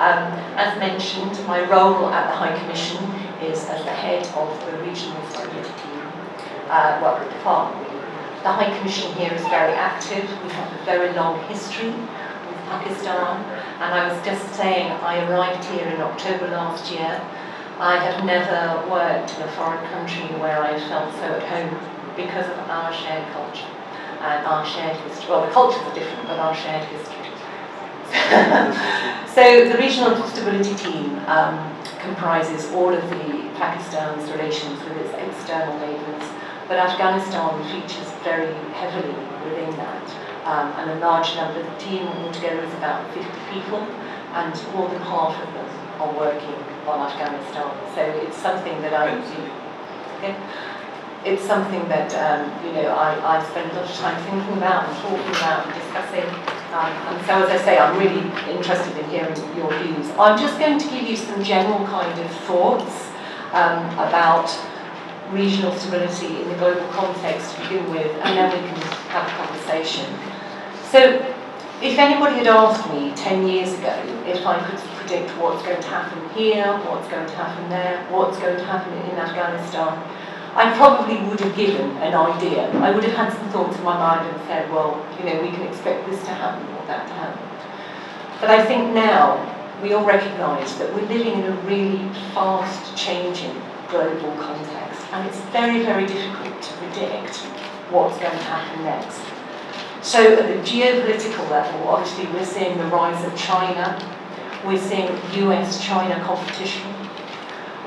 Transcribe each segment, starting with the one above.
As mentioned, my role at the High Commission is as the head of the Regional Stability Team, department. The High Commission here is very active. We have a very long history with Pakistan, and I was just saying I arrived here in October last year. I have never worked in a foreign country where I felt so at home because of our shared culture and our shared history. Well, the cultures are different, but our shared history. So the Regional Stability Team comprises all of the Pakistan's relations with its external neighbours, but Afghanistan features very heavily within that. And a large number, the team altogether is about 50 people, and more than half of them are working on Afghanistan. So it's something that it's something that I spend a lot of time thinking about and talking about and discussing. And so, as I say, I'm really interested in hearing your views. I'm just going to give you some general kind of thoughts about regional stability in the global context to begin with, and then we can have a conversation. So, if anybody had asked me 10 years ago if I could predict what's going to happen here, what's going to happen there, what's going to happen in Afghanistan, I probably would have given an idea. I would have had some thoughts in my mind and said, well, we can expect this to happen or that to happen. But I think now we all recognise that we're living in a really fast-changing global context, and it's very, very difficult to predict what's going to happen next. So at the geopolitical level, obviously we're seeing the rise of China, we're seeing US-China competition.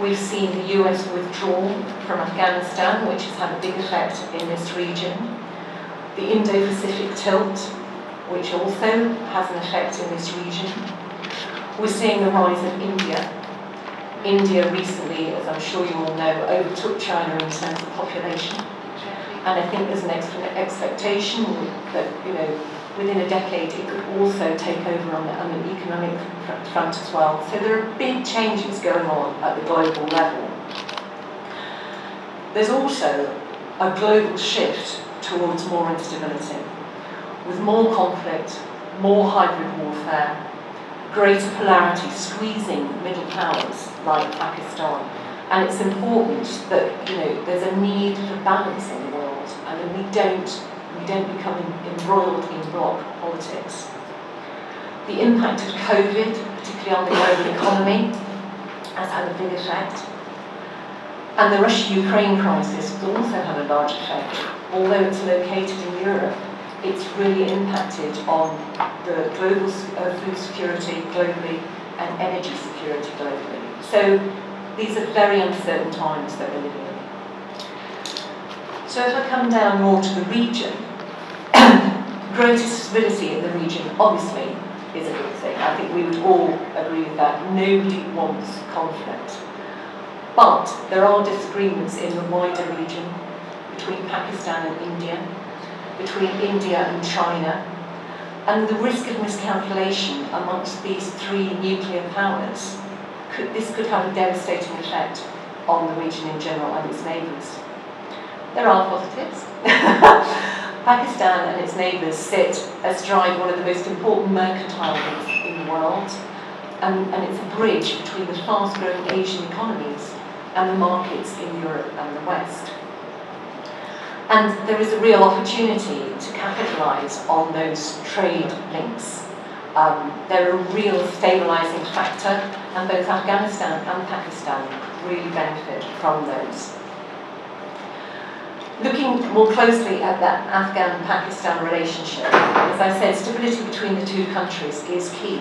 We've seen the US withdraw from Afghanistan, which has had a big effect in this region. The Indo-Pacific tilt, which also has an effect in this region. We're seeing the rise of India. India recently, as I'm sure you all know, overtook China in terms of population. And I think there's an expectation that, within a decade it could also take over on an economic front as well. So there are big changes going on at the global level. There's also a global shift towards more instability, with more conflict, more hybrid warfare, greater polarity squeezing middle powers like Pakistan. And it's important that there's a need for balance in the world, and that we don't become embroiled in bloc politics. The impact of COVID, particularly on the global economy, has had a big effect. And the Russia-Ukraine crisis will also have a large effect. Although it's located in Europe, it's really impacted on the global food security globally and energy security globally. So these are very uncertain times that we're living in. So if I come down more to the region, greater stability in the region obviously is a good thing. I think we would all agree with that. Nobody wants conflict. But there are disagreements in the wider region between Pakistan and India, between India and China, and the risk of miscalculation amongst these three nuclear powers. This could have a devastating effect on the region in general and its neighbours. There are positives. Pakistan and its neighbours sit astride one of the most important mercantile routes in the world, and it's a bridge between the fast-growing Asian economies and the markets in Europe and the West. And there is a real opportunity to capitalise on those trade links. They're a real stabilising factor, and both Afghanistan and Pakistan really benefit from those. Looking more closely at that Afghan-Pakistan relationship, as I said, stability between the two countries is key.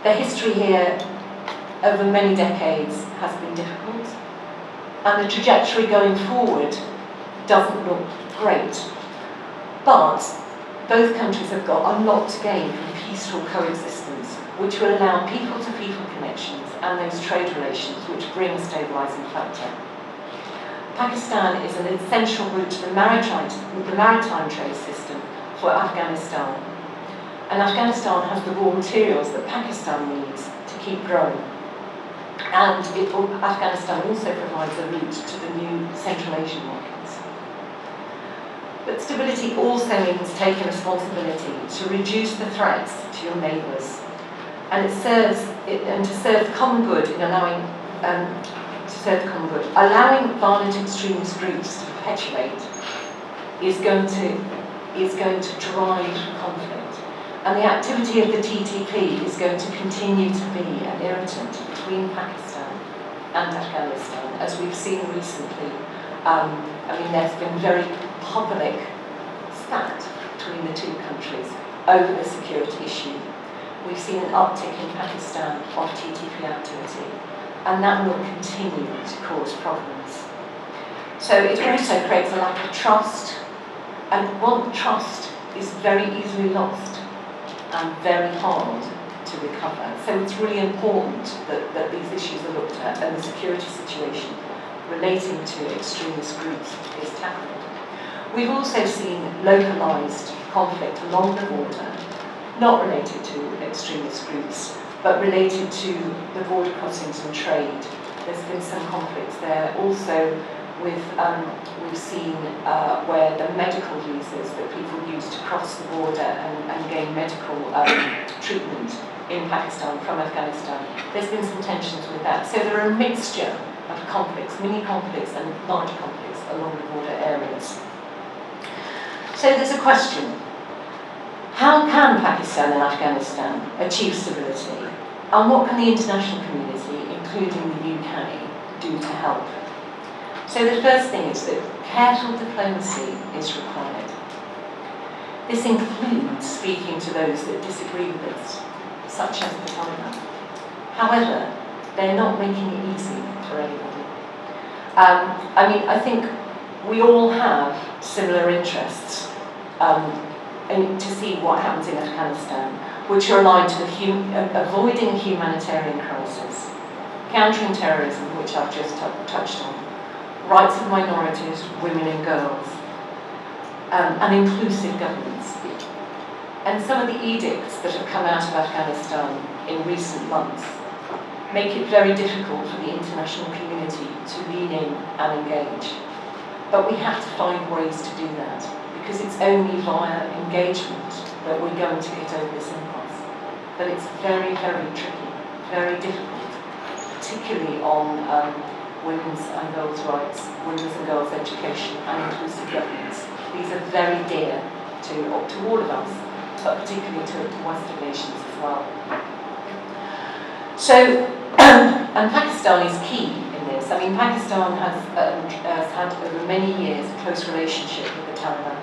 The history here over many decades has been difficult, and the trajectory going forward doesn't look great. But both countries have got a lot to gain from peaceful coexistence, which will allow people-to-people connections and those trade relations which bring a stabilising factor. Pakistan is an essential route to the maritime trade system for Afghanistan. And Afghanistan has the raw materials that Pakistan needs to keep growing. And Afghanistan also provides a route to the new Central Asian markets. But stability also means taking responsibility to reduce the threats to your neighbours. and to serve the common good in allowing allowing violent extremist groups to perpetuate is going to drive conflict, and the activity of the TTP is going to continue to be an irritant between Pakistan and Afghanistan, as we've seen recently. There's been very public spat between the two countries over the security issue. We've seen an uptick in Pakistan of TTP activity, and that will continue to cause problems. So it also creates a lack of trust, and trust is very easily lost and very hard to recover. So it's really important that these issues are looked at, and the security situation relating to extremist groups is tackled. We've also seen localised conflict along the border, not related to extremist groups, but related to the border crossings and trade. There's been some conflicts there. Also, we've seen where the medical visas that people use to cross the border and gain medical treatment in Pakistan from Afghanistan, there's been some tensions with that. So there are a mixture of conflicts, mini conflicts and large conflicts along the border areas. So there's a question. How can Pakistan and Afghanistan achieve stability? And what can the international community, including the UK, do to help? So the first thing is that careful diplomacy is required. This includes speaking to those that disagree with us, such as the Taliban. However, they're not making it easy for anybody. I think we all have similar interests to see what happens in Afghanistan, which are aligned to avoiding humanitarian crisis, countering terrorism, which I've just touched on, rights of minorities, women and girls, and inclusive governance. And some of the edicts that have come out of Afghanistan in recent months make it very difficult for the international community to lean in and engage. But we have to find ways to do that, because it's only via engagement that we're going to get over this impasse. But it's very, very tricky, very difficult, particularly on women's and girls' rights, women's and girls' education, and inclusive governance. These are very dear to all of us, but particularly to Western nations as well. So, and Pakistan is key in this. Pakistan has had over many years a close relationship with the Taliban.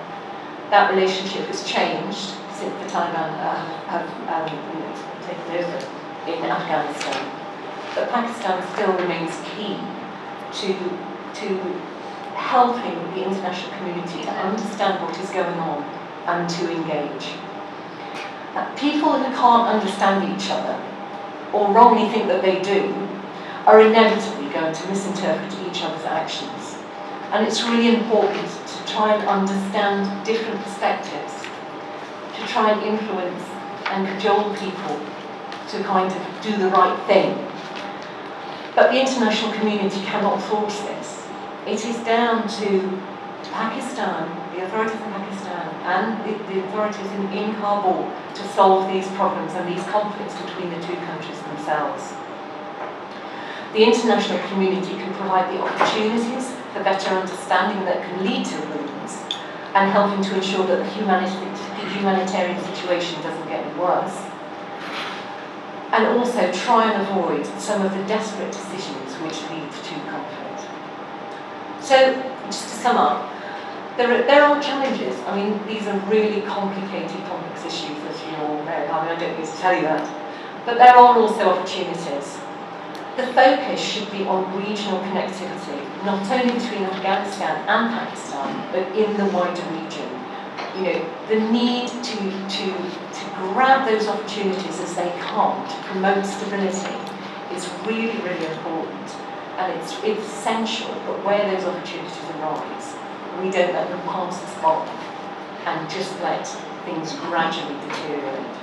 That relationship has changed since the Taliban have taken over in Afghanistan. But Pakistan still remains key to helping the international community to understand what is going on and to engage. People who can't understand each other, or wrongly think that they do, are inevitably going to misinterpret each other's actions. And it's really important to try and understand different perspectives, to try and influence and cajole people to kind of do the right thing. But the international community cannot force this. It is down to Pakistan, the authorities in Pakistan, and the authorities in Kabul to solve these problems and these conflicts between the two countries themselves. The international community can provide the opportunities for better understanding that can lead to agreements, and helping to ensure that the humanitarian situation doesn't get any worse. And also try and avoid some of the desperate decisions which lead to conflict. So, just to sum up, there are challenges. These are really complicated, complex issues, as you all know. I don't need to tell you that. But there are also opportunities. The focus should be on regional connectivity, not only between Afghanistan and Pakistan, but in the wider region. The need to grab those opportunities as they come to promote stability is really, really important. And it's essential that where those opportunities arise, we don't let them pass us by and just let things gradually deteriorate.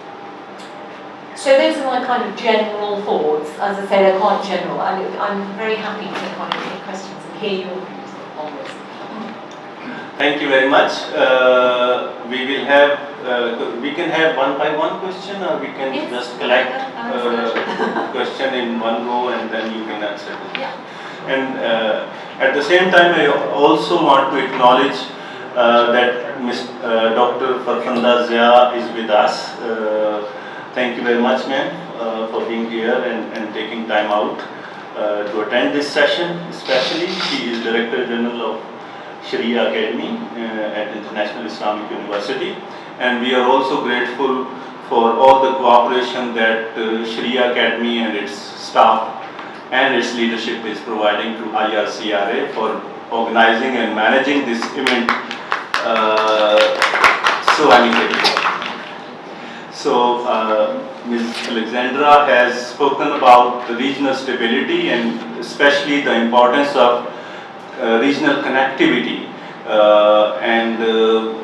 So those are my kind of general thoughts. As I say, they're quite general. I'm very happy to kind of take questions and hear your views on this. Thank you very much. We can have one by one question, or we can just collect. question in one go and then you can answer it. Yeah. And at the same time, I also want to acknowledge that Dr. Farfanda Zia is with us. Thank you very much, ma'am, for being here and taking time out to attend this session. Especially, she is Director General of Sharia Academy at International Islamic University, and we are also grateful for all the cooperation that Sharia Academy and its staff and its leadership is providing to IRCRA for organizing and managing this event so amicably. So, Ms. Alexandra has spoken about the regional stability and especially the importance of regional connectivity and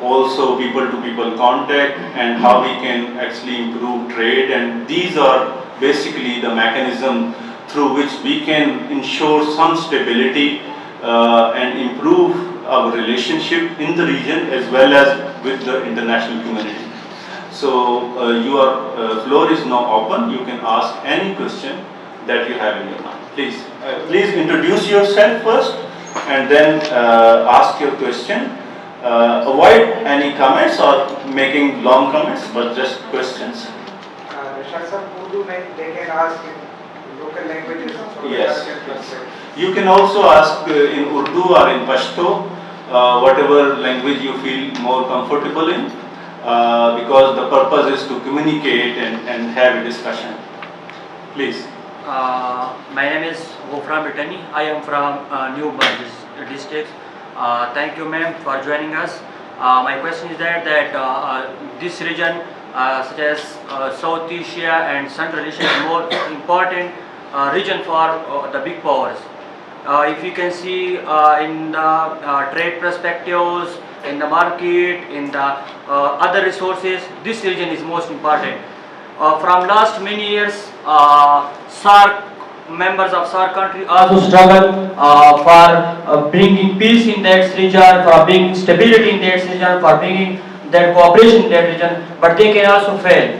also people-to-people contact and how we can actually improve trade, and these are basically the mechanism through which we can ensure some stability and improve our relationship in the region as well as with the international community. So your floor is now open. You can ask any question that you have in your mind. Please, please introduce yourself first and then ask your question. Avoid any comments or making long comments, but just questions. They can ask in local languages. So yes. You can also ask in Urdu or in Pashto, whatever language you feel more comfortable in, because the purpose is to communicate and have a discussion. Please. My name is Gofran Bitani. I am from New Bangladesh district. Thank you, ma'am, for joining us. My question is that this region, such as South Asia and Central Asia, is more important region for the big powers. If you can see in the trade perspectives, in the market, in the other resources, this region is most important. From last many years, SARC members of SARC country also struggle for bringing peace in that region, for bringing stability in that region, for bringing that cooperation in that region, but they can also fail.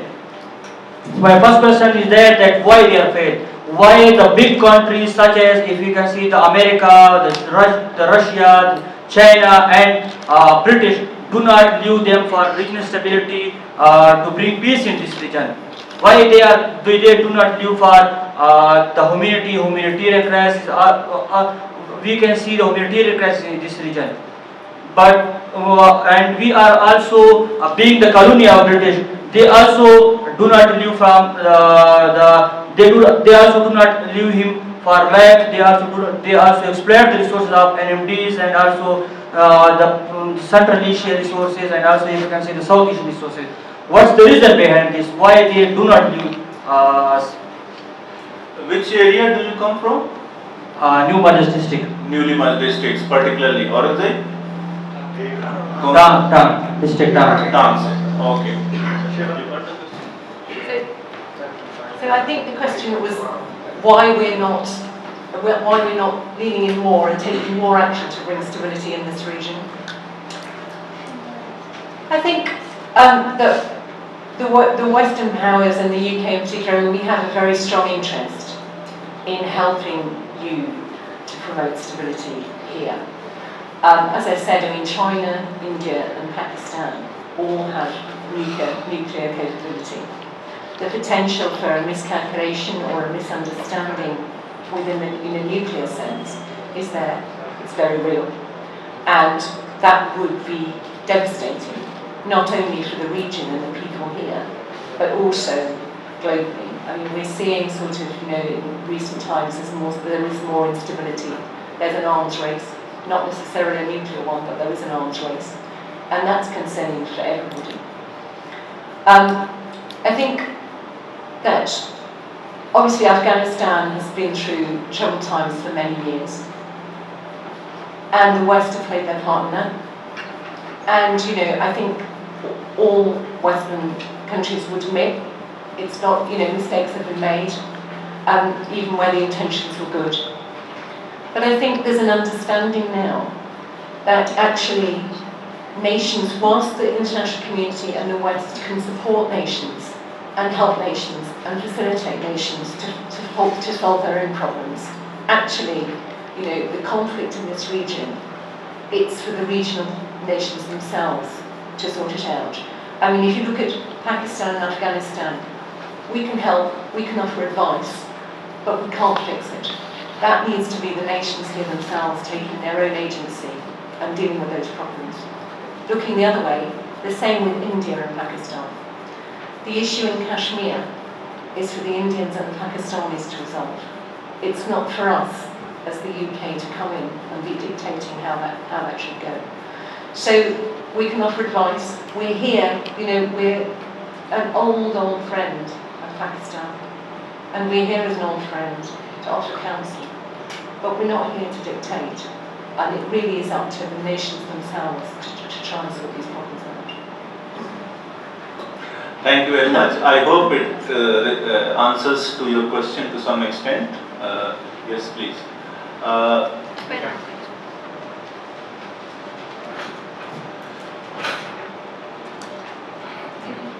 My first question is that why they are failed? Why the big countries such as, if you can see, the America, the Russia, China and British do not leave them for regional stability to bring peace in this region? Why they do not leave for the humanitarian crisis? We can see the humanitarian crisis in this region. But and we are also being the colony of British. They also do not leave from they also do not leave him for land. They also exploit the resources of NMDs and also the Central Asian resources and also, if you can see, the South Asian resources. What's the reason behind this? Why they do not leave? Which area do you come from? New Bangladesh district. Newly merged districts, particularly, or is it? Tang district. Tang. Okay. So I think the question was why we're not leaning in more and taking more action to bring stability in this region. I think the Western powers and the UK in particular, we have a very strong interest in helping you to promote stability here. As I said, I mean, China, India and Pakistan all have nuclear capability. The potential for a miscalculation or a misunderstanding in a nuclear sense is there. It's very real. And that would be devastating, not only for the region and the people here, but also globally. I mean, we're seeing sort of, in recent times there is more instability. There's an arms race, not necessarily a nuclear one, but there is an arms race. And that's concerning for everybody. I think that obviously Afghanistan has been through troubled times for many years. And the West have played their part in that. And, I think all Western countries would admit it's not, mistakes have been made, even where the intentions were good. But I think there's an understanding now that actually nations, whilst the international community and the West can support nations and help nations and facilitate nations to solve their own problems. Actually, the conflict in this region, it's for the regional nations themselves to sort it out. I mean, if you look at Pakistan and Afghanistan, we can help, we can offer advice, but we can't fix it. That needs to be the nations here themselves taking their own agency and dealing with those problems. Looking the other way, the same with India and Pakistan. The issue in Kashmir is for the Indians and the Pakistanis to resolve. It's not for us as the UK to come in and be dictating how that should go. So we can offer advice. We're here, we're an old friend of Pakistan, and we're here as an old friend to offer counsel. But we're not here to dictate, and it really is up to the nations themselves to try and sort these problems out. Thank you very much. I hope it answers to your question to some extent. Yes, please.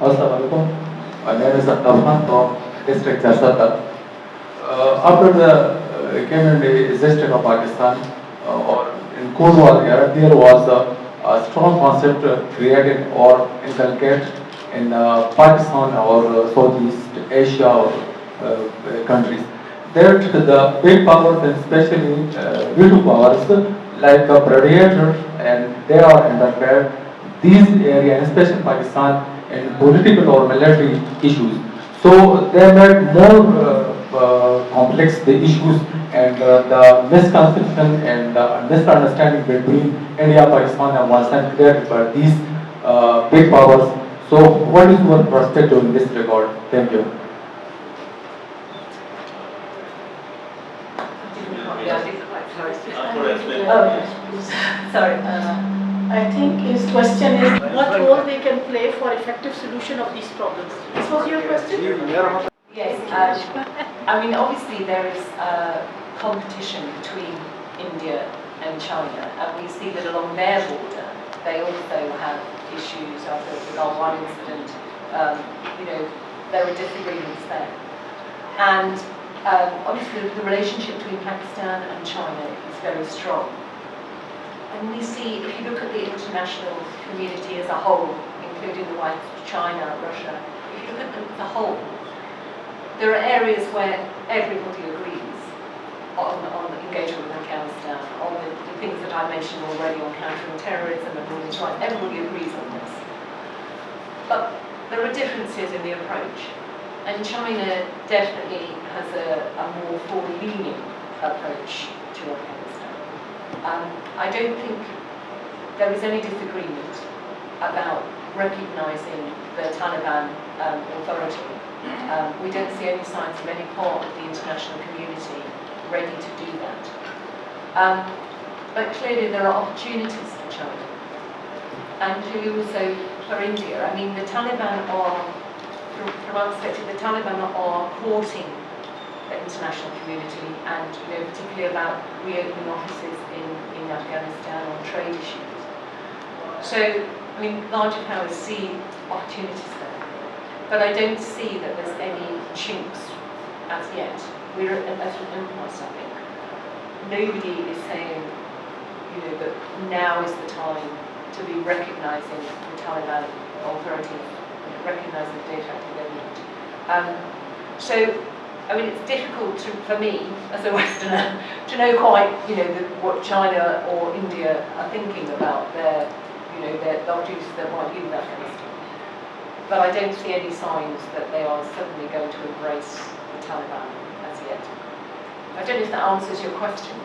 Assalamualaikum. My name is Afghan-Pak from District Jarsata. After the came in the district of Pakistan, or in Cold War era, there was a strong concept created or inculcated in Pakistan or Southeast Asia or countries. That the big powers, and especially little powers like a predator, and they are interfered these areas, especially Pakistan, in political or military issues. So they made more complex the issues, and the misconception and misunderstanding between India, Pakistan, and one side created by these big powers. So what is your perspective in this regard? Thank you. Sorry. I think his question is what role they can play for effective solution of these problems. This was your question? Yes, I mean, obviously there is competition between India and China, and we see that along their border, they also have issues after the Gulf War incident. There are disagreements there. And obviously the relationship between Pakistan and China is very strong. And we see, if you look at the international community as a whole, including the ones China, Russia, if you look at them as a whole, there are areas where everybody agrees on engagement with Afghanistan, on the things that I mentioned already on countering terrorism and women's rights. Everybody agrees on this. But there are differences in the approach. And China definitely has a more forward-leaning approach to Afghanistan. I don't think there is any disagreement about recognising the Taliban authority. We don't see any signs of any part of the international community ready to do that. But clearly there are opportunities for China, and clearly also for India. I mean, the Taliban are, from our perspective, the Taliban are courting the international community, and particularly about reopening offices in Afghanistan on trade issues. So, I mean, larger powers see opportunities there, but I don't see that there's any chinks as yet. We're at an impasse, I think. Nobody is saying, that now is the time to be recognising the Taliban authority, recognising the de facto government. So, I mean, it's difficult for me as a Westerner to know quite, what China or India are thinking about their opportunities that might be with Afghanistan. But I don't see any signs that they are suddenly going to embrace the Taliban as yet. I don't know if that answers your question.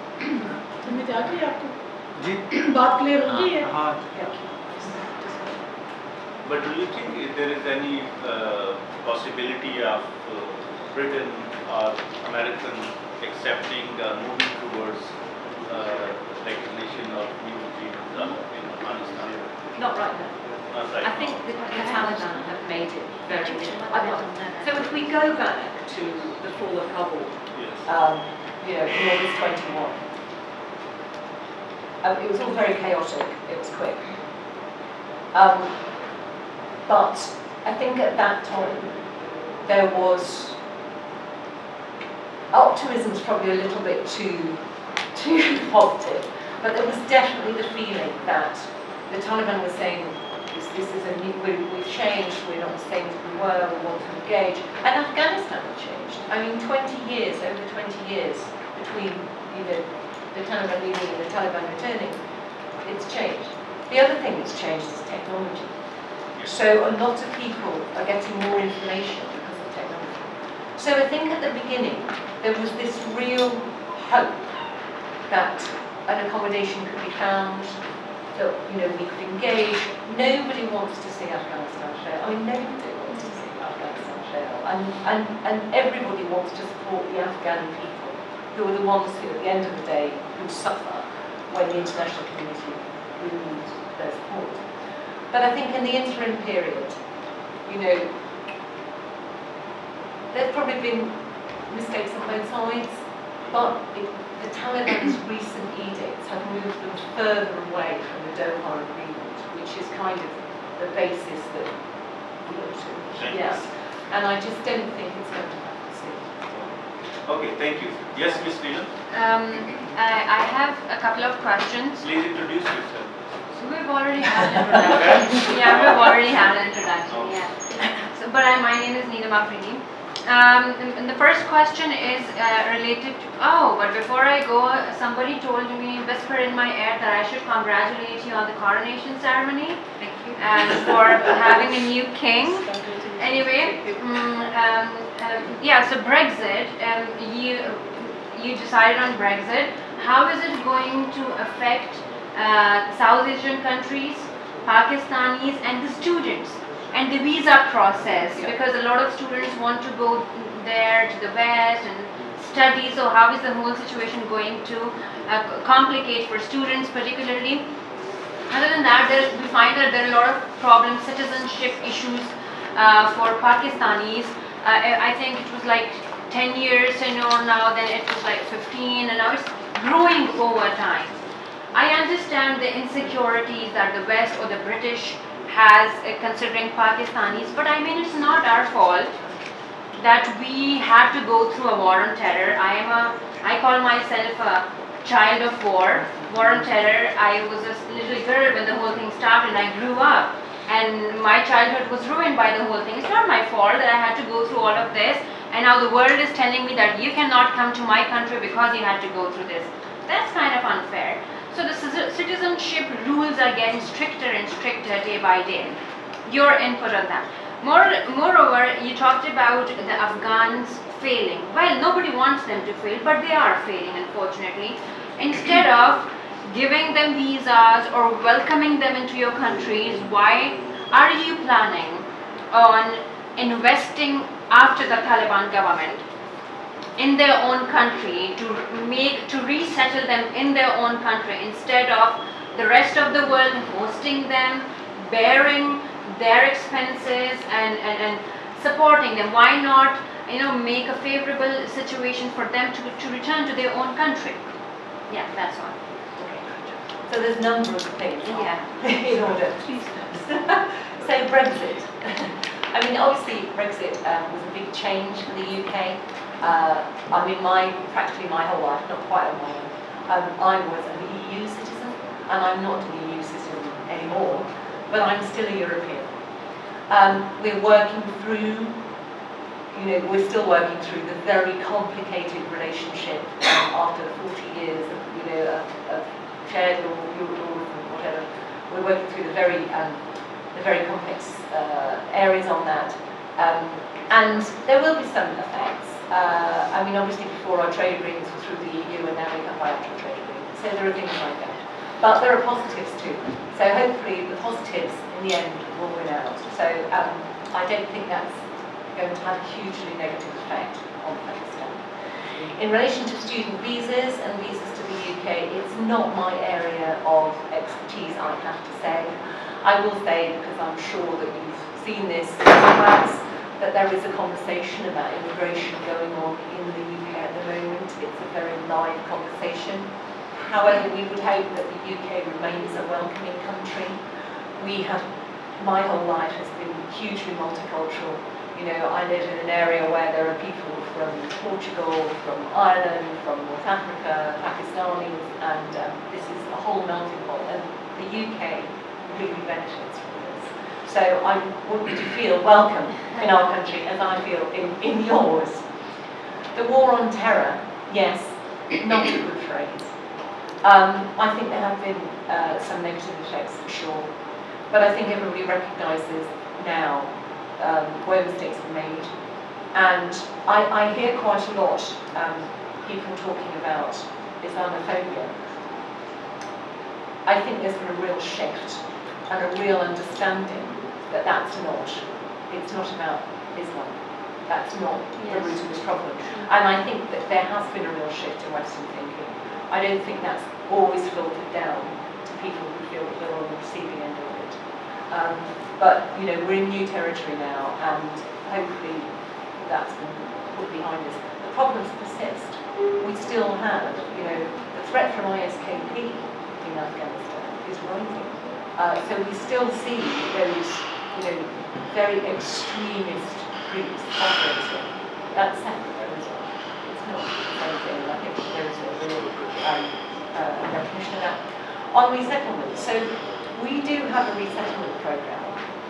बात clear हो गई है? But do you think there is any possibility of Britain or American accepting moving towards recognition of new regions in Afghanistan? Not right now. Not right I think the Taliban have made it very difficult. So if we go back to the fall of Kabul, Yes. in August 21, it was all very chaotic, it was quick. But I think at that time, there was, optimism is probably a little bit too positive, but there was definitely the feeling that the Taliban was saying, this is a new, we've changed, we're not the same as we were, we want to engage. And Afghanistan had changed. I mean, 20 years, over 20 years between, the Taliban leaving and the Taliban returning, it's changed. The other thing that's changed is technology. So a lot of people are getting more information because of technology. So I think at the beginning, there was this real hope that an accommodation could be found, that we could engage. Nobody wants to see Afghanistan fail. I mean, nobody wants to see Afghanistan fail, and everybody wants to support the Afghan people, who are the ones who, at the end of the day, who suffer when the international community removes their support. But I think in the interim period, there's probably been mistakes on both sides, but the Taliban's recent edicts have moved them further away from the Doha Agreement, which is kind of the basis that we look to. Yes. And I just don't think it's going to happen soon. Okay, thank you. Yes, Ms. Neelam? I have a couple of questions. Please introduce yourself. So we've already had an introduction. Yeah, we've already had an introduction. Yeah. So, but my name is Neelam Afridi. And the first question is related to, but before I go, somebody told me, whisper in my ear, that I should congratulate you on the coronation ceremony. Thank you. And for having a new king. Anyway, so Brexit, you decided on Brexit. How is it going to affect South Asian countries, Pakistanis, and the students? And the visa process, because a lot of students want to go there to the West and study, so how is the whole situation going to complicate for students particularly? Other than that, we find that there are a lot of problems, citizenship issues for Pakistanis. I think it was like 10 years tenure now, then it was like 15, and now it's growing over time. I understand the insecurities that the West or the British has considering Pakistanis, but I mean, it's not our fault that we had to go through a war on terror. I call myself a child of war on terror. I was a little girl when the whole thing started, and I grew up, and my childhood was ruined by the whole thing. It's not my fault that I had to go through all of this, and now the world is telling me that you cannot come to my country because you had to go through this. That's kind of unfair. So the citizenship rules are getting stricter and stricter day by day. Your input on that. Moreover, you talked about the Afghans failing. Well, nobody wants them to fail, but they are failing, unfortunately. Instead of giving them visas or welcoming them into your countries, why are you planning on investing after the Taliban government in their own country to resettle them in their own country, instead of the rest of the world hosting them, bearing their expenses and supporting them? Why not make a favorable situation for them to return to their own country? Yeah, that's all. So there's a number of things in order. Please. So Brexit. I mean, obviously Brexit was a big change for the UK. I mean, practically my whole life, not quite on my own, I was an EU citizen, and I'm not an EU citizen anymore, but I'm still a European. We're working through, we're still working through the very complicated relationship after 40 years of shared law, and whatever. We're working through the very complex areas on that, and there will be some effects. I mean, obviously before our trade agreements were through the EU, and now we have bilateral trade agreements. So there are things like that. But there are positives too. So hopefully the positives in the end will win out. So I don't think that's going to have a hugely negative effect on Pakistan. In relation to student visas and visas to the UK, it's not my area of expertise, I have to say. I will say, because I'm sure that you've seen this perhaps, that there is a conversation about immigration going on in the UK at the moment. It's a very live conversation. However, we would hope that the UK remains a welcoming country. My whole life has been hugely multicultural. You know, I live in an area where there are people from Portugal, from Ireland, from North Africa, Pakistanis, and this is a whole melting pot, and the UK really benefits from this. So I want you to feel welcome in our country as I feel in yours. The war on terror, yes, not a good phrase. I think there have been some negative effects for sure, but I think everybody recognises now where mistakes were made. And I hear quite a lot people talking about Islamophobia. I think there's been a real shift and a real understanding that it's not about Islam. That's not the root of this problem. And I think that there has been a real shift in Western thinking. I don't think that's always filtered down to people who feel that they're on the receiving end of it. But, you know, we're in new territory now, and hopefully that's been put behind us. The problems persist. We still have, you know, the threat from ISKP in Afghanistan is rising. So we still see those, you know, very extremist groups operating. That's separate though as well. It's not the same thing. I think there is a real recognition of that. On resettlement, so we do have a resettlement program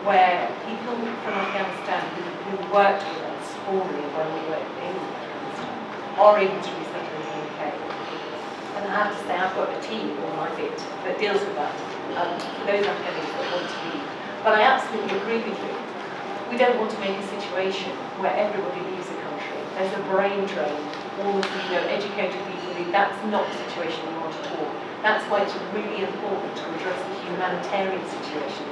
where people from Afghanistan who worked with us formerly when we were in Afghanistan are able to resettle in the UK. And I have to say, I've got a team on my feet that deals with that for those Afghans that want to leave. But I absolutely agree with you. We don't want to make a situation where everybody leaves the country. There's a brain drain. All of the, you know, educated people leave. That's not the situation we want at all. That's why it's really important to address the humanitarian situation.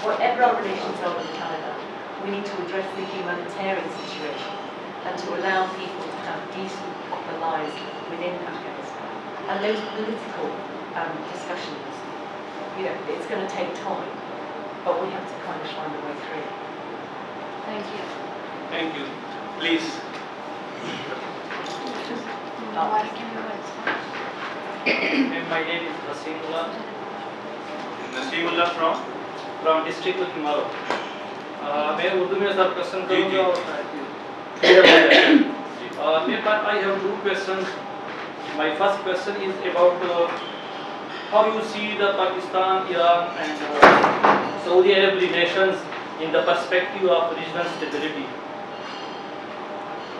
Whatever our relations are with Canada, we need to address the humanitarian situation and to allow people to have decent, proper lives within Afghanistan. And those political discussions, you know, it's going to take time, but we have to kind of find a way through. Thank you. Thank you. Please. And my name is Naseemullah Naseemullah from district of Himaro. मैं उर्दू में सब question जी, करूँगा और clear हो जाएगा। मेरे पास I have two questions. My first question is about how you see the Pakistan, Iran and Saudi Arab relations in the perspective of regional stability.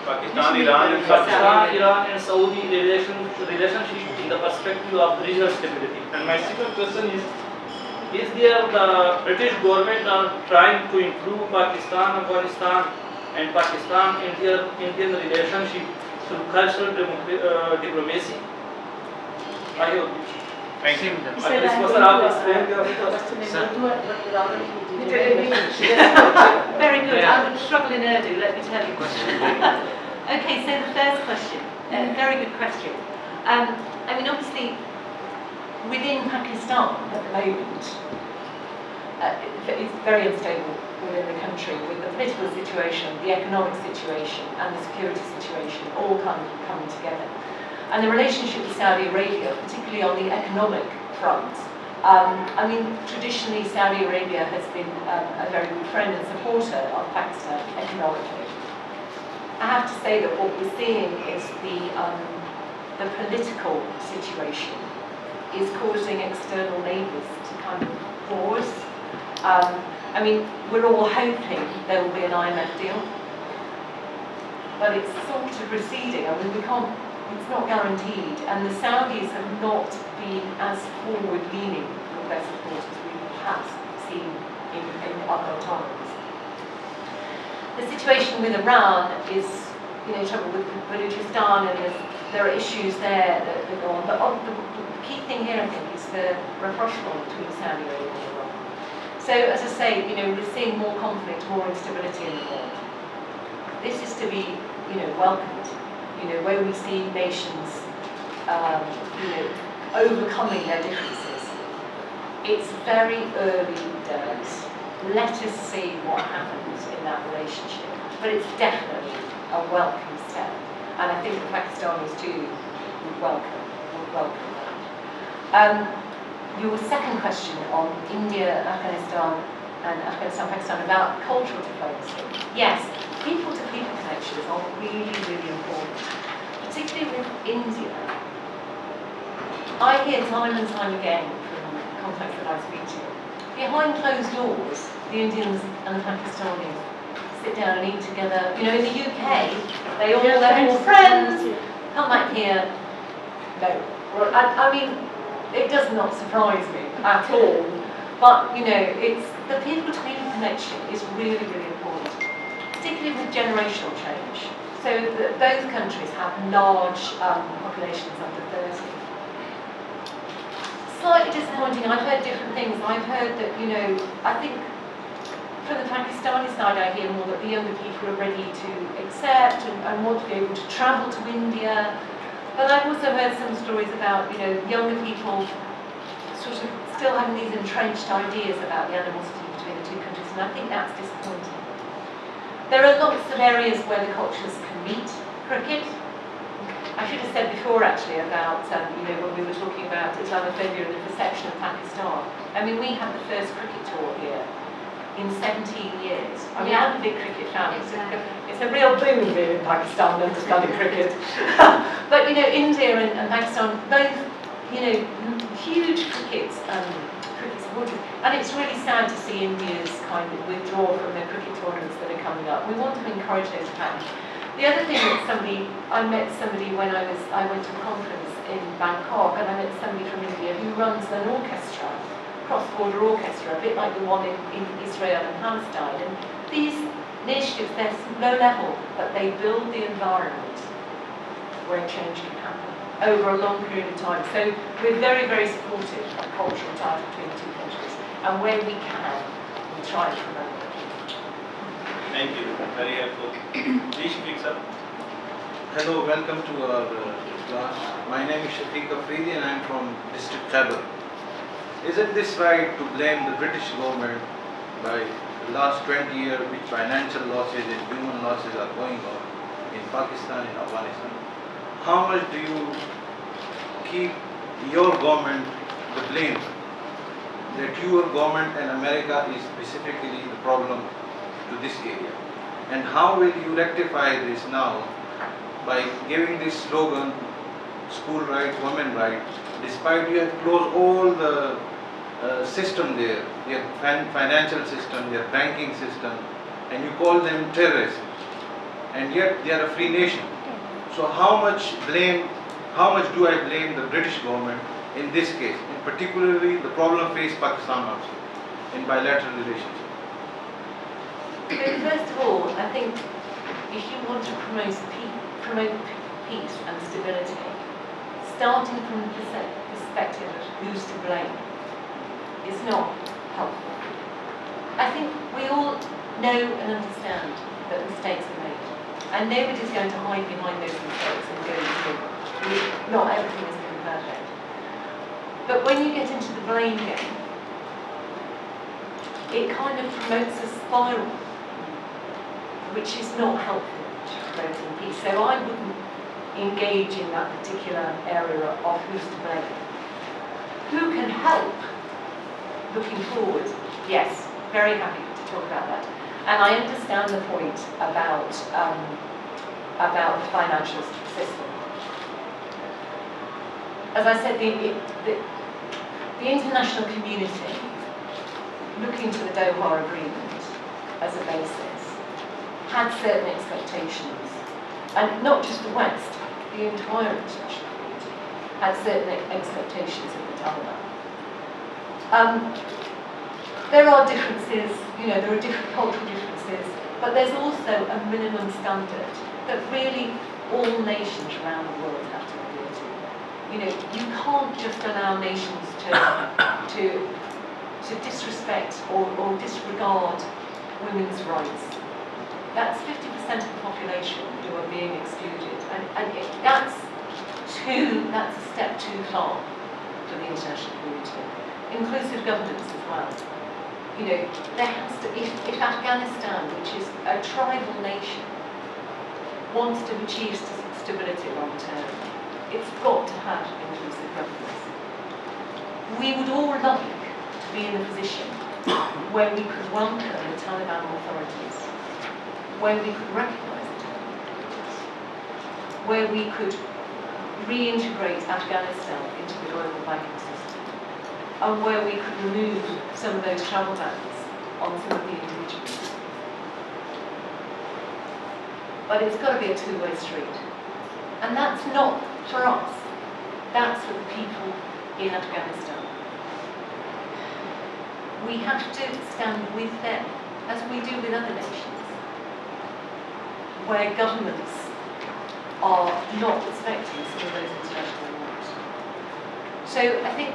Pakistan, Iran and Pakistan, Iran and Saudi relationship in the perspective of regional stability. And my second question is there the British government are trying to improve Pakistan, Afghanistan and Pakistan Indian relationship through cultural diplomacy? I hope. Thank you. अगर इस पर आप explain Very good. I would struggle in Urdu, let me tell you. Okay, so the first question, very good question. I mean, obviously, within Pakistan at the moment, it's very unstable within the country with the political situation, the economic situation, and the security situation all coming together. And the relationship with Saudi Arabia, particularly on the economic front, I mean, traditionally Saudi Arabia has been a very good friend and supporter of Pakistan economically. I have to say that what we're seeing is the political situation is causing external neighbours to kind of pause. I mean, we're all hoping there will be an IMF deal, but it's sort of receding. I mean, it's not guaranteed, and the Saudis have not been as forward-leaning with their support as we perhaps seen in other times. The situation with Iran is, you know, trouble with Balochistan, and there are issues there that go on. But the key thing here, I think, is the rapprochement between Saudi Arabia and Iran. So, as I say, you know, we're seeing more conflict, more instability in the world. This is to be, you know, welcomed. You know, where we see nations, you know, overcoming their differences. It's very early days. Let us see what happens in that relationship. But it's definitely a welcome step. And I think the Pakistanis too would welcome that. Your second question on India, Afghanistan, and Afghanistan, Pakistan about cultural diplomacy. Yes, people-to-people connections are really, really important, particularly with India. I hear time and time again from contacts that I speak to, behind closed doors, the Indians and the Pakistanis sit down and eat together. You know, in the UK, they're all friends, come back here. No. I mean, it does not surprise me at all. But, you know, it's the people-to-people connection is really, really important, particularly with generational change. So those countries have large populations under 30. Slightly disappointing. I've heard different things. I've heard that, you know, I think from the Pakistani side I hear more that the younger people are ready to accept and want to be able to travel to India. But I've also heard some stories about, you know, younger people sort of still having these entrenched ideas about the animosity between the two countries, and I think that's disappointing. There are lots of areas where the cultures can meet. Cricket. I should have said before actually about, you know, when we were talking about Islamophobia and the perception of Pakistan. I mean, we had the first cricket tour here in 17 years. I mean, I'm a big cricket fan. It's a real boom here in Pakistan, understanding cricket. But, you know, India and Pakistan, both, you know, huge cricket supporters. And it's really sad to see India's kind of withdraw from the cricket tournaments that are coming up. We want to encourage those fans. The other thing that I met somebody when I went to a conference in Bangkok, and I met somebody from India who runs an orchestra, cross-border orchestra, a bit like the one in Israel and Palestine. And these initiatives, they're low level, but they build the environment where change can happen over a long period of time. So we're very, very supportive of cultural ties between the two countries, and where we can, we try to promote it. Thank you, very helpful. Please speak up. Hello, welcome to our class. My name is Shafiq Afridi and I am from District Khyber. Isn't this right to blame the British government by the last 20 years which financial losses and human losses are going on in Pakistan and Afghanistan? How much do you keep your government the blame that your government and America is specifically the problem to this area? And how will you rectify this now by giving this slogan, school right, women right, despite you have closed all the system there, your financial system, your banking system, and you call them terrorists, and yet they are a free nation. So how much do I blame the British government in this case, and particularly the problem faced Pakistan also in bilateral relations? So first of all, I think if you want to promote peace and stability, starting from the perspective of who's to blame is not helpful. I think we all know and understand that mistakes are made, and nobody's going to hide behind those mistakes and go through. Not everything has been perfect. But when you get into the blame game, it kind of promotes a spiral, which is not helpful to promoting peace. So I wouldn't engage in that particular area of who's to blame. Who can help looking forward? Yes, very happy to talk about that. And I understand the point about the financial system. As I said, the international community, looking to the Doha Agreement as a basis, had certain expectations, and not just the West, the entire international community had certain expectations of the Taliban. There are differences, you know, there are different cultural differences, but there's also a minimum standard that really all nations around the world have to adhere to. You know, you can't just allow nations to disrespect or disregard women's rights. That's 50% of the population who are being excluded, and that's a step too far for the international community. Inclusive governance as well. You know, there has to, if Afghanistan, which is a tribal nation, wants to achieve stability long term, it's got to have inclusive governance. We would all like to be in a position where we could welcome the Taliban authorities where we could recognise the technologies, where we could reintegrate Afghanistan into the global banking system, and where we could remove some of those travel bans on some of the individuals. But it's got to be a two-way street. And that's not for us, that's for the people in Afghanistan. We have to stand with them, as we do with other nations, where governments are not respecting some of those international norms. So I think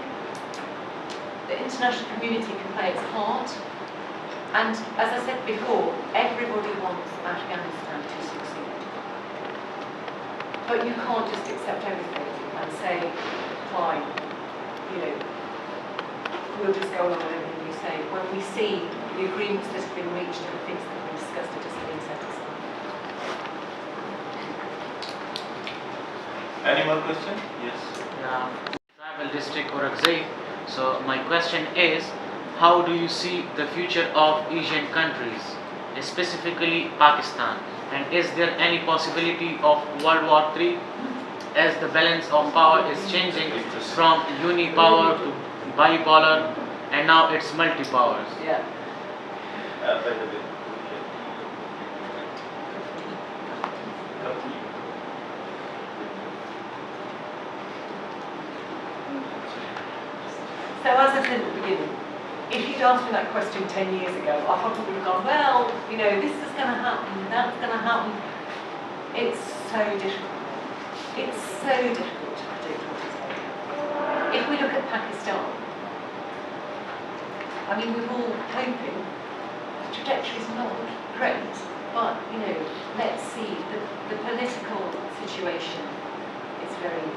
the international community can play its part, and as I said before, everybody wants Afghanistan to succeed. But you can't just accept everything and say, fine, we'll just go along with everything you say, when we see the agreements that have been reached and the things that have been discussed are just being set aside. Any more question? Yes. Tribal district Orakzai. So my question is, how do you see the future of Asian countries, specifically Pakistan? And is there any possibility of World War III as the balance of power is changing from unipower to bipolar, and now it's multi-powers? Yeah. By the way. So as I said at the beginning, if you'd asked me that question 10 years ago, I probably would have gone, well, this is going to happen, that's going to happen. It's so difficult. It's so difficult to predict what is going to happen. If we look at Pakistan, we're all hoping the trajectory is not great, but, let's see, the political situation is very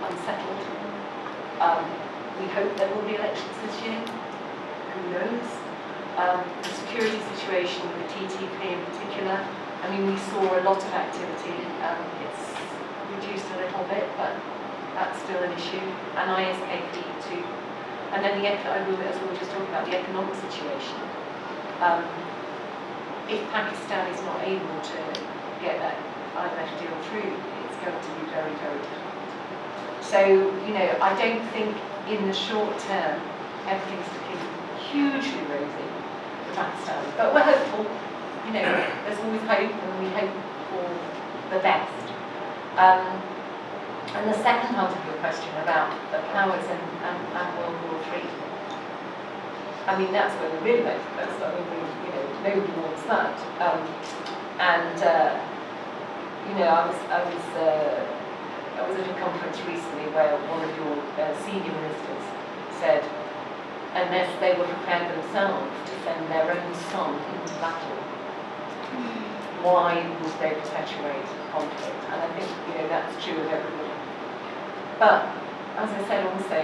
unsettled. We hope there will be elections this year. Who knows? The security situation with the TTP in particular. We saw a lot of activity. It's reduced a little bit, but that's still an issue. And ISKP too. And then as we were just talking about, the economic situation. If Pakistan is not able to get that IMF deal through, it's going to be very, very difficult. So, I don't think in the short term everything's looking hugely rosy for Pakistan. But we're hopeful. There's always hope, and we hope for the best. And the second part of your question about the powers and World War III. That's where we're really focused. Nobody wants that. I was at a conference recently where one of your senior ministers said, unless they were prepared themselves to send their own son into battle, why would they perpetuate conflict? And I think that's true of everybody. But as I said also,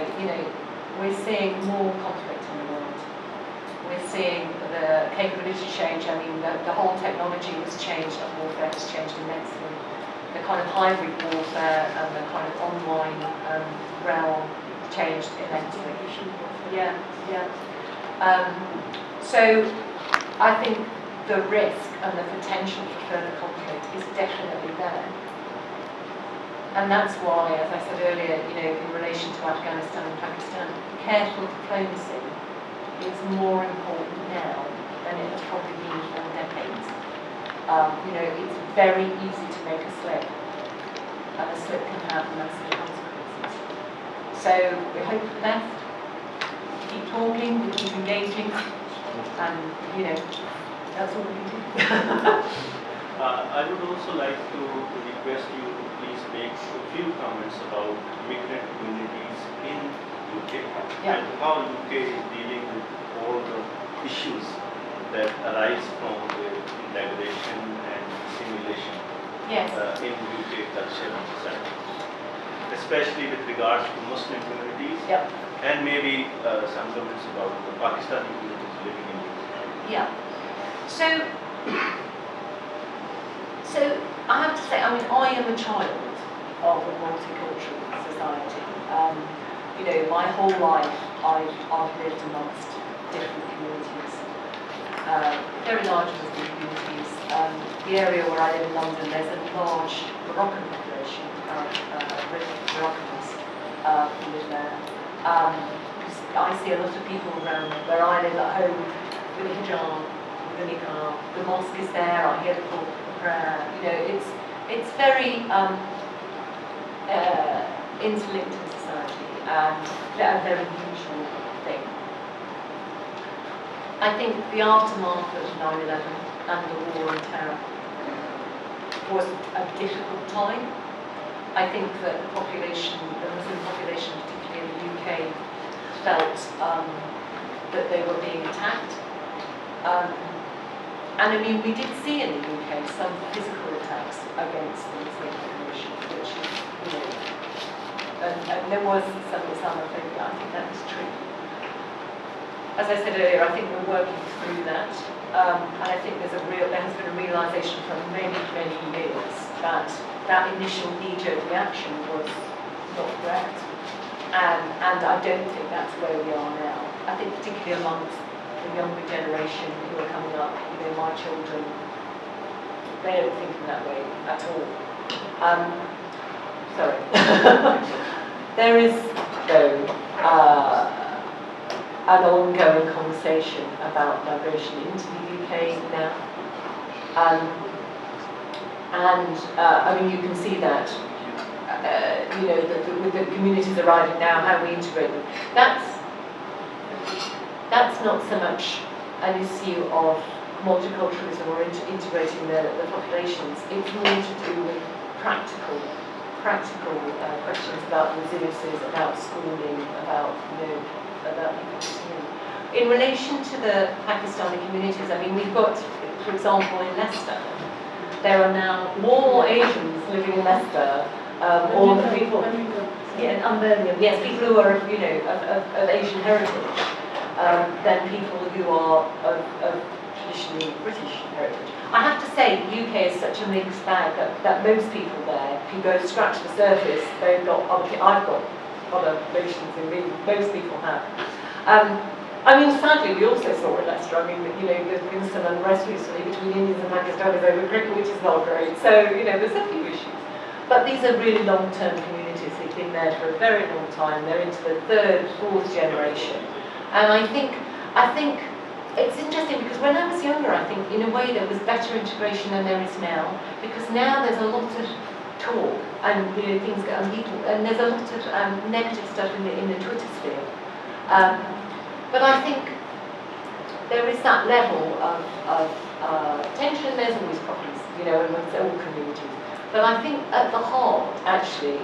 we're seeing more conflict in the world. We're seeing the capability change. The whole technology has changed, the warfare has changed immensely. The kind of hybrid warfare and the kind of online realm changed immensely. Yeah. So I think the risk and the potential for further conflict is definitely there. And that's why, as I said earlier, in relation to Afghanistan and Pakistan, careful diplomacy is more important now than it has probably been for decades. It's very easy to make a slip, and a slip can have massive consequences. So we hope for the best, keep talking, we keep engaging, and that's all we can do. I would also like to request you to please make a few comments about migrant communities in UK and how UK is dealing with all the issues that arise from the integration and assimilation in UK culture and society, especially with regards to Muslim communities and maybe some comments about the Pakistani communities living in UK. Yeah. So I have to say, I am a child of a multicultural society. My whole life I've lived amongst different communities. very large Muslim communities. The area where I live in London, there's a large Moroccan population, Moroccans who live there. I see a lot of people around where I live at home with a hijab, with a niqab. The mosque is there, I hear the call for prayer. You know, it's very interlinked in society and a very usual thing. I think the aftermath of 9/11 and the war on terror was a difficult time. I think that the population, the Muslim population, particularly in the UK, felt that they were being attacked. And I mean, we did see in the UK some physical attacks against the Muslim population, which is, you know, and there was some Islamophobia. I think that was true. As I said earlier, I think we're working through that, and I think there has been a realisation for many, many years that that initial knee-jerk reaction was not correct, and I don't think that's where we are now. I think particularly amongst the younger generation who are coming up, you know, my children, they don't think in that way at all. Sorry. There is, though, an ongoing conversation about migration into the UK now. I mean, you can see that, you know, with the communities arriving now, how we integrate them. That's not so much an issue of multiculturalism or integrating the populations. It's more to do with practical questions about resiliences, about schooling, about, you know, about in relation to the Pakistani communities. I mean, we've got, for example, in Leicester, there are now more Asians living in Leicester, or people, yes, people who are, you know, of Asian heritage, than people who are of traditionally British heritage. I have to say, the UK is such a mixed bag that most people there, if you go scratch the surface, they've got, I've got other relations in me, most people have. I mean, sadly, we also saw in Leicester, I mean, you know, there's been some unrest recently between Indians and Pakistanis over cricket, which is not great. So, you know, there's a few issues. But these are really long-term communities. They've been there for a very long time. They're into the third, fourth generation. And I think it's interesting because when I was younger, I think in a way there was better integration than there is now. Because now there's a lot of talk and, you know, things get on people, and there's a lot of negative stuff in the Twitter sphere. But I think there is that level of tension. There's always problems, you know, amongst all communities. But I think at the heart, actually,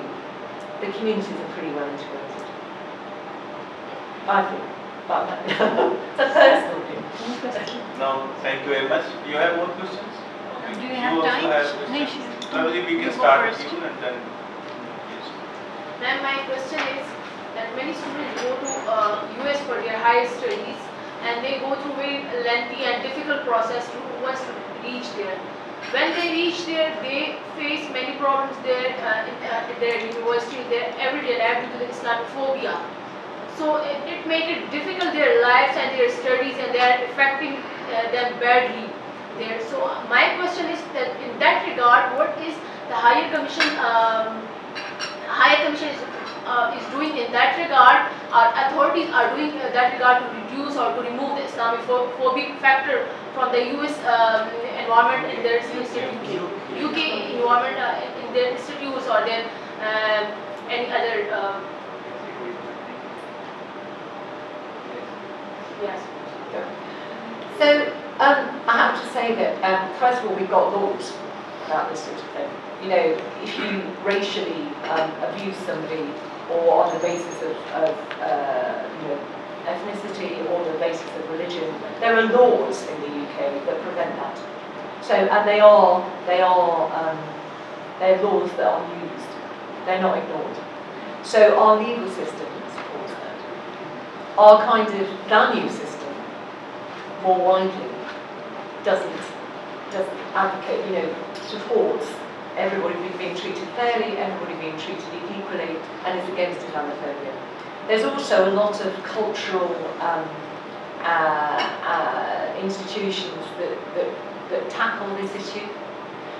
the communities are pretty well integrated. I think. But it's a personal view. No, thank you very much. Do you have more questions? Okay. Do you have time? Probably we can start with you and then. Yes. Ma'am, my question is that many students go to US for their higher studies and they go through very lengthy and difficult process to once to reach there. When they reach there, they face many problems there in their university, every day due to the Islamophobia. So it makes it difficult their lives and their studies, and they are affecting them badly there. So my question is that in that regard, what is the higher commission is doing in that regard? Our authorities are doing in that regard to reduce or to remove the Islamophobic factor from the US environment in their institutes, UK environment in their institutes, or then any other. Yes. So I have to say that first of all, we've got laws about this sort of thing. You know, if you racially abuse somebody, or on the basis of you know, ethnicity, or the basis of religion, there are laws in the UK that prevent that. So, and they're laws that are used. They're not ignored. So our legal system supports that. Our kind of value system, more widely, doesn't advocate, you know, supports everybody being treated fairly, everybody being treated equally, and is against Islamophobia. There's also a lot of cultural institutions that tackle this issue.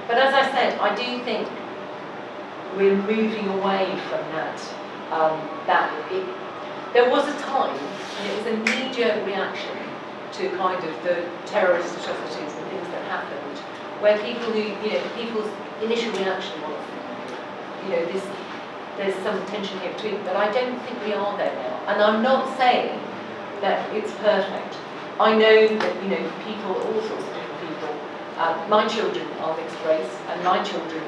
But as I said, I do think we're moving away from that. There was a time, and it was a knee-jerk reaction to kind of the terrorist atrocities and things that happened, where people who, people's initial reaction was, there's some tension here between, but I don't think we are there now. And I'm not saying that it's perfect. I know that, people, all sorts of different people, my children are mixed race, and my children,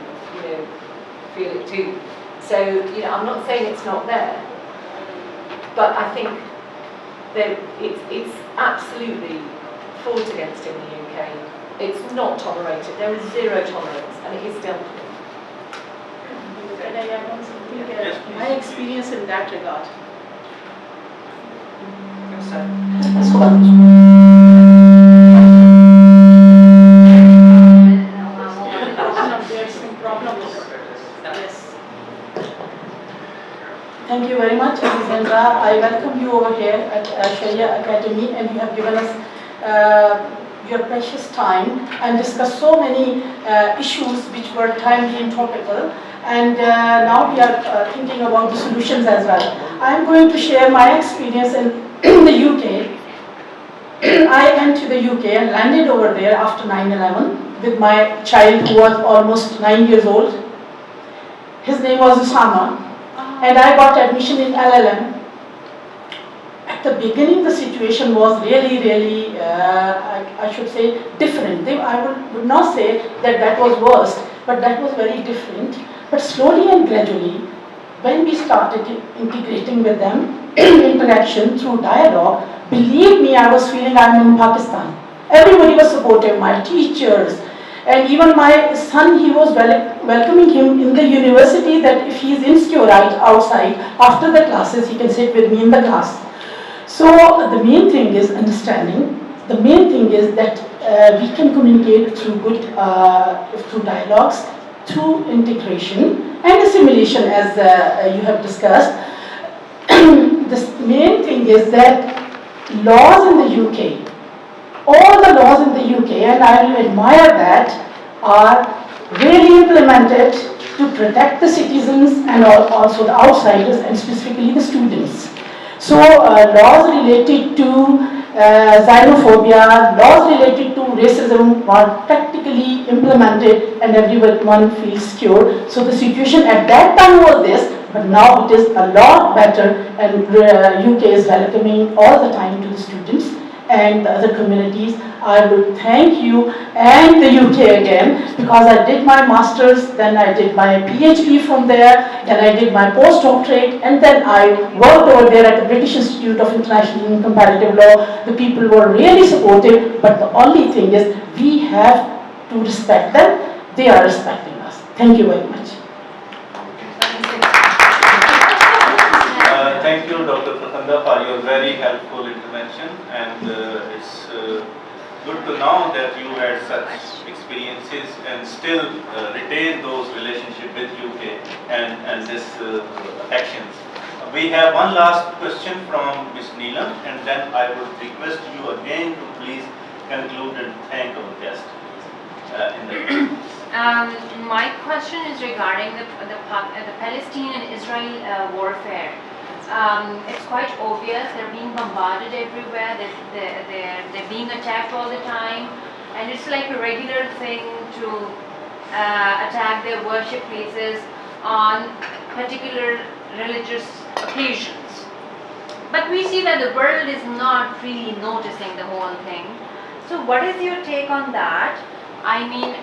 feel it too. So, I'm not saying it's not there, but I think that it's absolutely fought against in the UK. It's not tolerated. There is zero tolerance, and it is dealt with. Can I add on something? Yes, please. My experience in that regard. There's some problems. Yes. Thank you very much, Alexandra. I welcome you over here at Sharia Academy, and you have given us your precious time and discussed so many issues which were timely and topical. And now we are thinking about the solutions as well. I am going to share my experience in the UK. I went to the UK and landed over there after 9/11 with my child who was almost 9 years old. His name was Usama, and I got admission in LLM. At the beginning, the situation was really, I should say, different. I would not say that was worst, but that was very different. But slowly and gradually, when we started integrating with them, interaction through dialogue, believe me, I was feeling I'm in Pakistan. Everybody was supportive, my teachers, and even my son, he was welcoming him in the university, that if he is insecure outside, after the classes, he can sit with me in the class. So the main thing is understanding. The main thing is that we can communicate through through dialogues, through integration and assimilation, as you have discussed. The main thing is that laws in the UK, all the laws in the UK, and I will admire that, are really implemented to protect the citizens and also the outsiders, and specifically the students. So laws related to xenophobia, laws related to racism are practically implemented, and everyone feels secure. So the situation at that time was this, but now it is a lot better, and UK is welcoming all the time to the students and the other communities. I would thank you and the UK again, because I did my master's, then I did my PhD from there, then I did my postdoctorate, and then I worked over there at the British Institute of International and Comparative Law. The people were really supportive, but the only thing is we have to respect them. They are respecting us. Thank you very much. Thank you, Dr. Prakhanda, for your very helpful intervention, and it's good to know that you had such experiences and still retain those relationships with UK and this actions. We have one last question from Ms. Neelam, and then I would request you again to please conclude and thank our guest. My question is regarding the Palestine and Israel warfare. It's quite obvious they're being bombarded everywhere, they're being attacked all the time, and it's like a regular thing to attack their worship places on particular religious occasions. But we see that the world is not really noticing the whole thing. So what is your take on that? I mean,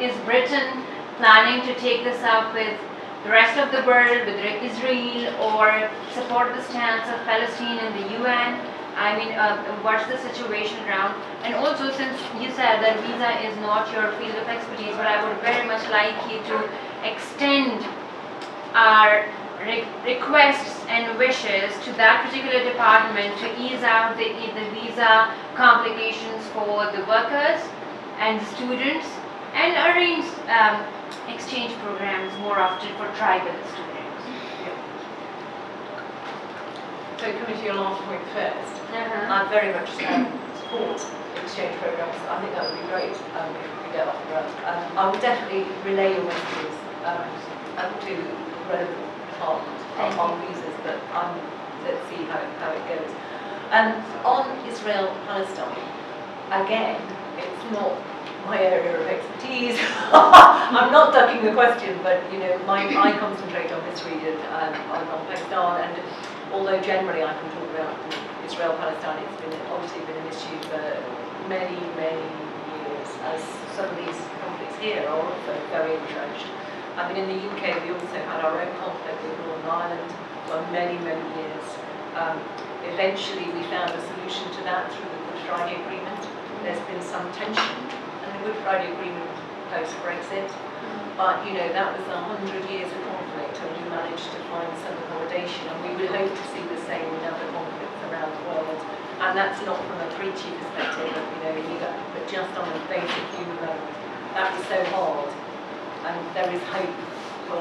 is Britain planning to take this up with the rest of the world, with Israel, or support the stance of Palestine in the UN? I mean, what's the situation around? And also, since you said that visa is not your field of expertise, but I would very much like you to extend our requests and wishes to that particular department to ease out the visa complications for the workers and the students, and arrange exchange programs more often for tribal students. So coming to your last point first, Uh-huh. I very much support exchange programs. I think that would be great if we could get off the ground. I will definitely relay your messages to relevant departments on visas, but let's see how it goes. On Israel-Palestine, again, it's not my area of expertise. I'm not ducking the question, but I concentrate on this region, on Pakistan, and although generally I can talk about Israel-Palestine, it's obviously been an issue for many, many years, as some of these conflicts here are also very entrenched. I mean, in the UK, we also had our own conflict with Northern Ireland for many, many years. Eventually, we found a solution to that through the Good Friday Agreement. There's been some tension in the Good Friday Agreement post-Brexit, but that was 100 years of conflict, and we managed to find some accommodation, and we would hope to see the same in other conflicts around the world. And that's not from a preachy perspective, but just on a basic human level. That was so hard, and there is hope for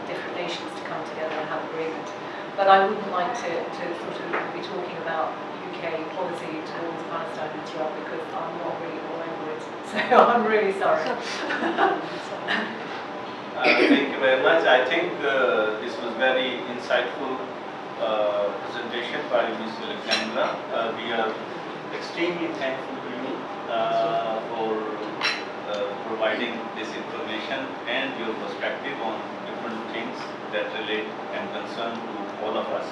different nations to come together and have agreement. But I wouldn't like to sort of be talking about UK policy towards Palestine and Israel because I'm not really all over it. So I'm really sorry. Thank you very much. I think this was very insightful presentation by Ms. Alexandra. We are extremely thankful to you for providing this information and your perspective on different things that relate and concern to all of us.